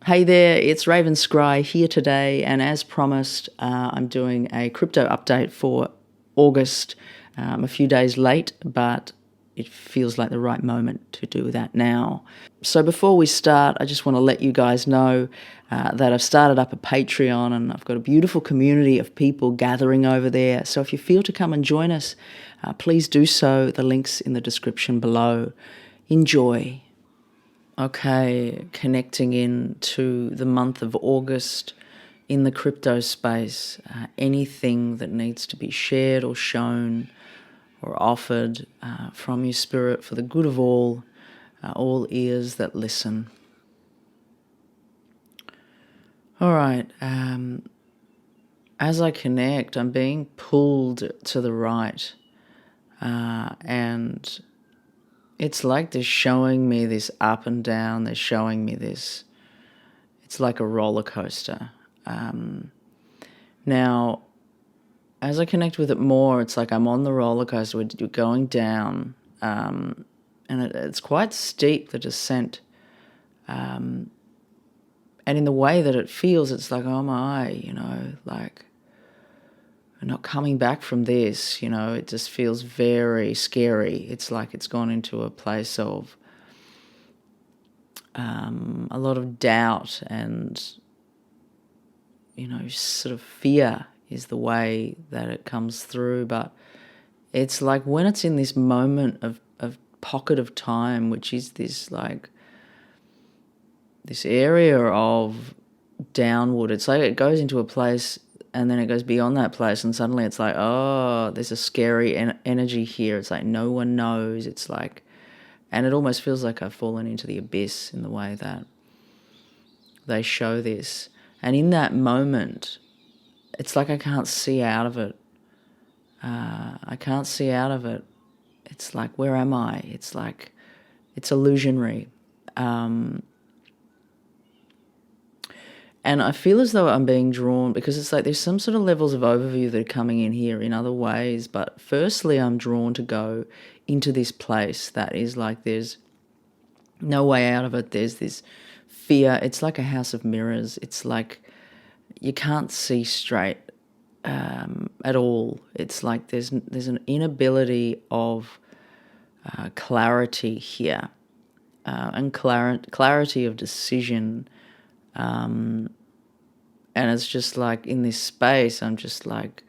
Hey there, it's Raven Scry here today, and as promised, I'm doing a crypto update for August. A few days late, but it feels like the right moment to do that now. So before we start, I just want to let you guys know that I've started up a Patreon, and I've got a beautiful community of people gathering over there. So if you feel to come and join us, please do so. The link's in the description below. Enjoy. Okay, connecting in to the month of August in the crypto space, anything that needs to be shared or shown or offered from your spirit for the good of all ears that listen. All right, as I connect, I'm being pulled to the right, and it's like they're showing me this up and down. They're showing me this. It's like a roller coaster. Now, as I connect with it more, it's like I'm on the roller coaster. We're going down, and it's quite steep, the descent. And in the way that it feels, it's like, oh my, like we're not coming back from this. It just feels very scary. It's like it's gone into a place of a lot of doubt and, sort of fear is the way that it comes through. But it's like when it's in this moment of pocket of time, which is this like this area of downward, it's like it goes into a place and then it goes beyond that place, and suddenly it's like, oh, there's a scary energy here. It's like no one knows. It's like, and it almost feels like I've fallen into the abyss in the way that they show this. And in that moment, it's like I can't see out of it. I can't see out of it. It's like, where am I? It's like, it's illusionary. And I feel as though I'm being drawn, because it's like there's some sort of levels of overview that are coming in here in other ways. But firstly, I'm drawn to go into this place that is like there's no way out of it. There's this fear. It's like a house of mirrors. It's like you can't see straight at all. It's like there's an inability of clarity here, and clarity of decision. And it's just like in this space, I'm just like,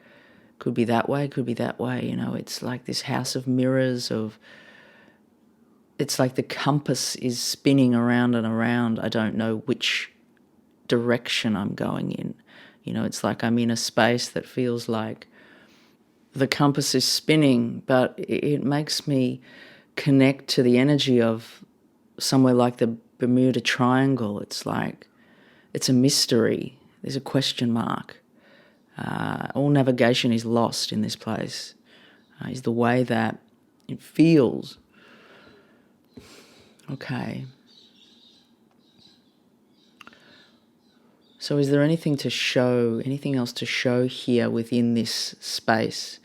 could be that way, could be that way. It's like this house of mirrors it's like the compass is spinning around and around. I don't know which direction I'm going in. It's like I'm in a space that feels like the compass is spinning, but it makes me connect to the energy of somewhere like the Bermuda Triangle. It's like, it's a mystery. There's a question mark. All navigation is lost in this place. Is the way that it feels. Okay. So is there anything else to show here within this space?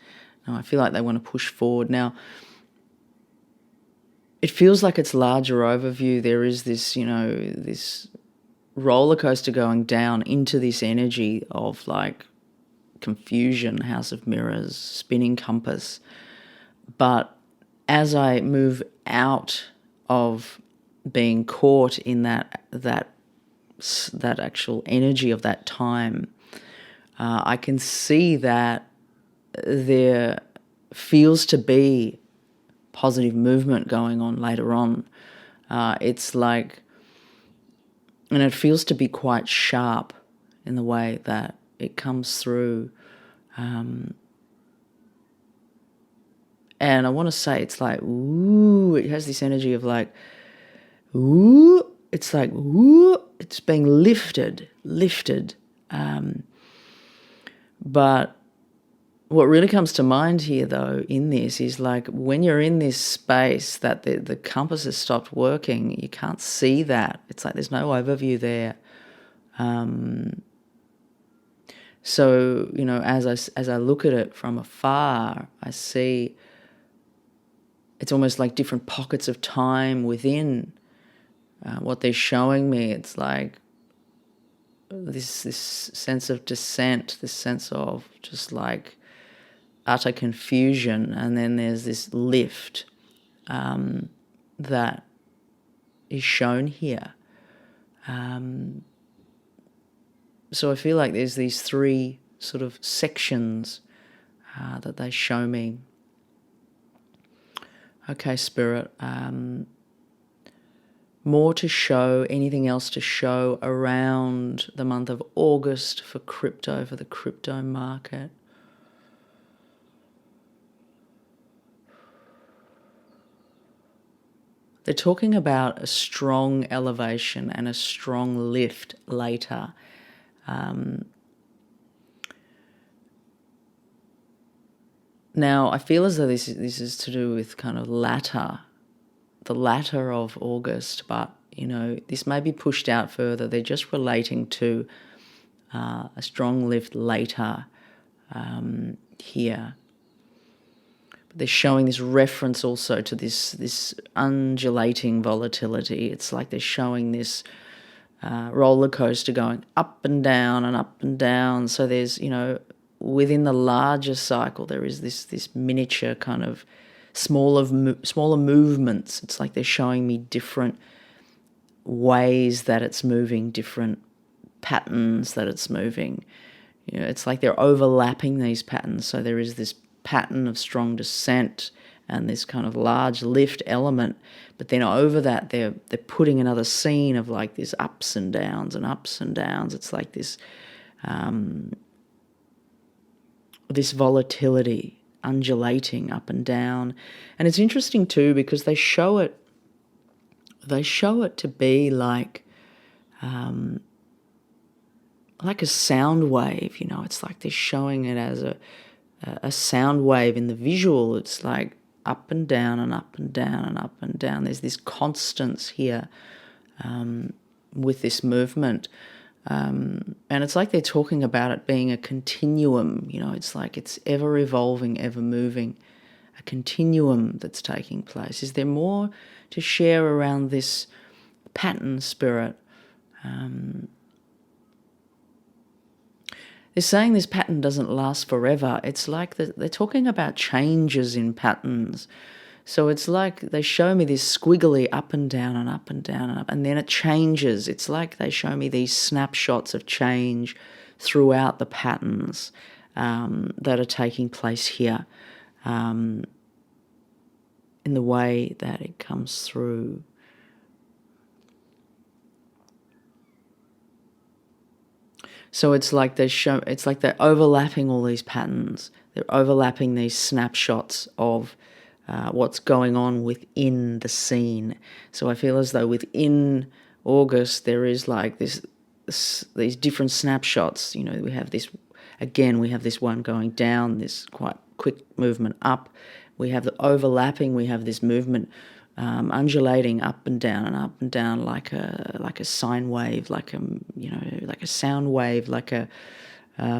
Now, I feel like they want to push forward. Now, it feels like it's larger overview. There is this, this roller coaster going down into this energy of like confusion, house of mirrors, spinning compass. But as I move out of being caught in that actual energy of that time, I can see that there feels to be positive movement going on later on. It's like, and it feels to be quite sharp in the way that it comes through. And I want to say it's like, ooh, it has this energy of like, ooh, it's like, ooh, it's being lifted. But what really comes to mind here, though, in this is like when you're in this space that the compass has stopped working, you can't see that. It's like there's no overview there. So, as I look at it from afar, I see it's almost like different pockets of time within what they're showing me. It's like this sense of descent, this sense of just like utter confusion, and then there's this lift that is shown here. So I feel like there's these three sort of sections that they show me. Okay, Spirit. More to show, anything else to show around the month of August for crypto, for the crypto market? They're talking about a strong elevation and a strong lift later. Now, I feel as though this is to do with kind of the latter of August, but, you know, this may be pushed out further. They're just relating to a strong lift later here. But they're showing this reference also to this undulating volatility. It's like they're showing this roller coaster going up and down and up and down. So there's, you know, within the larger cycle, there is this miniature kind of smaller movements. It's like they're showing me different ways that it's moving, different patterns that it's moving. You know, it's like they're overlapping these patterns. So there is this pattern of strong descent and this kind of large lift element, but then over that they're putting another scene of like this ups and downs and ups and downs. It's like this this volatility undulating up and down. And it's interesting too because they show it to be like a sound wave. You know, it's like they're showing it as a sound wave in the visual. It's like up and down and up and down and up and down. There's this constance here with this movement. And it's like they're talking about it being a continuum. You know, it's like it's ever evolving, ever moving, a continuum that's taking place. Is there more to share around this pattern, Spirit? They're saying this pattern doesn't last forever. It's like they're talking about changes in patterns. So it's like they show me this squiggly up and down and up and down and up, and then it changes. It's like they show me these snapshots of change throughout the patterns that are taking place here in the way that it comes through. So it's like they're overlapping all these patterns. They're overlapping these snapshots of what's going on within the scene. So I feel as though within August there is like these different snapshots. You know, we have this one going down, this quite quick movement up. We have the overlapping. We have this movement undulating up and down like a sine wave, like a sound wave, like a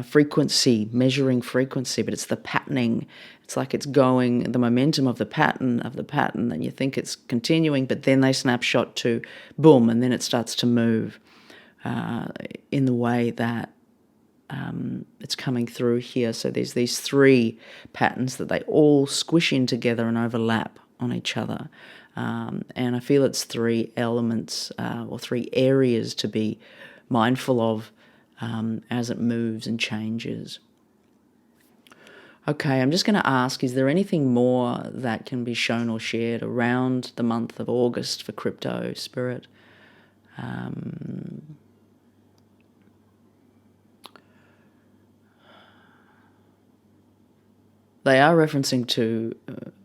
frequency, measuring frequency, but it's the patterning. It's like it's going, the momentum of the pattern, and you think it's continuing, but then they snapshot to boom, and then it starts to move in the way that it's coming through here. So there's these three patterns that they all squish in together and overlap on each other. And I feel it's three elements or three areas to be mindful of as it moves and changes. Okay, I'm just going to ask, is there anything more that can be shown or shared around the month of August for crypto, Spirit? They are referencing to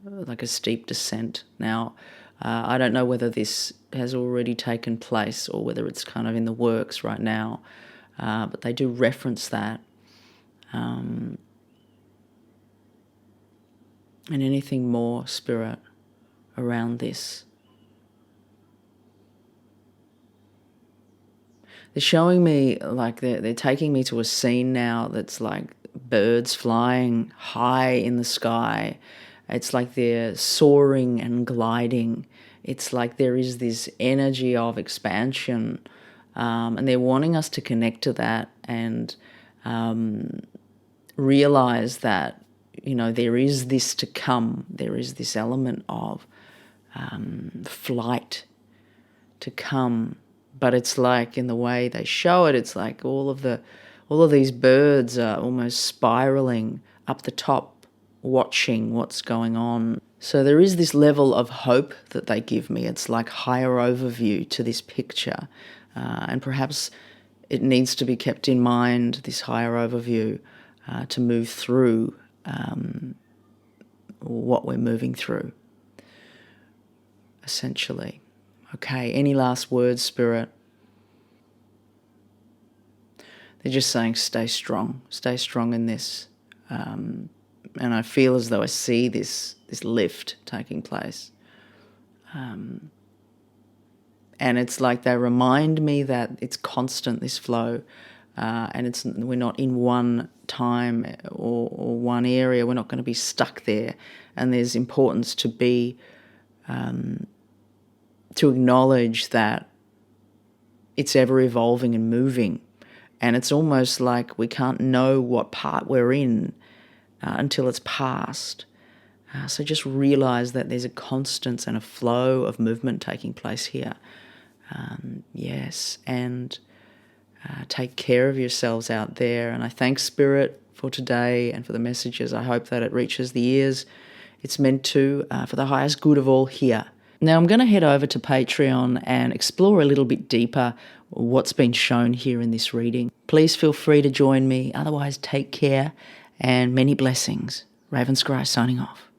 like a steep descent. Now, I don't know whether this has already taken place or whether it's kind of in the works right now, but they do reference that. And anything more, Spirit, around this? They're showing me like they're taking me to a scene now that's like birds flying high in the sky. It's like they're soaring and gliding. It's like there is this energy of expansion And they're wanting us to connect to that and realize that, there is this to come. There is this element of flight to come. But it's like, in the way they show it, it's like all of these birds are almost spiraling up the top, watching what's going on. So there is this level of hope that they give me. It's like higher overview to this picture. And perhaps it needs to be kept in mind, this higher overview, to move through what we're moving through, essentially. Okay, any last words, Spirit? They're just saying stay strong in this. And I feel as though I see this lift taking place. And it's like they remind me that it's constant, this flow, and we're not in one time or one area. We're not going to be stuck there. And there's importance to be, to acknowledge that it's ever evolving and moving. And it's almost like we can't know what part we're in until it's past. So just realize that there's a constance and a flow of movement taking place here. Yes, and take care of yourselves out there. And I thank Spirit for today and for the messages. I hope that it reaches the ears it's meant to, for the highest good of all here. Now I'm going to head over to Patreon and explore a little bit deeper what's been shown here in this reading. Please feel free to join me. Otherwise, take care and many blessings. Raven Scry signing off.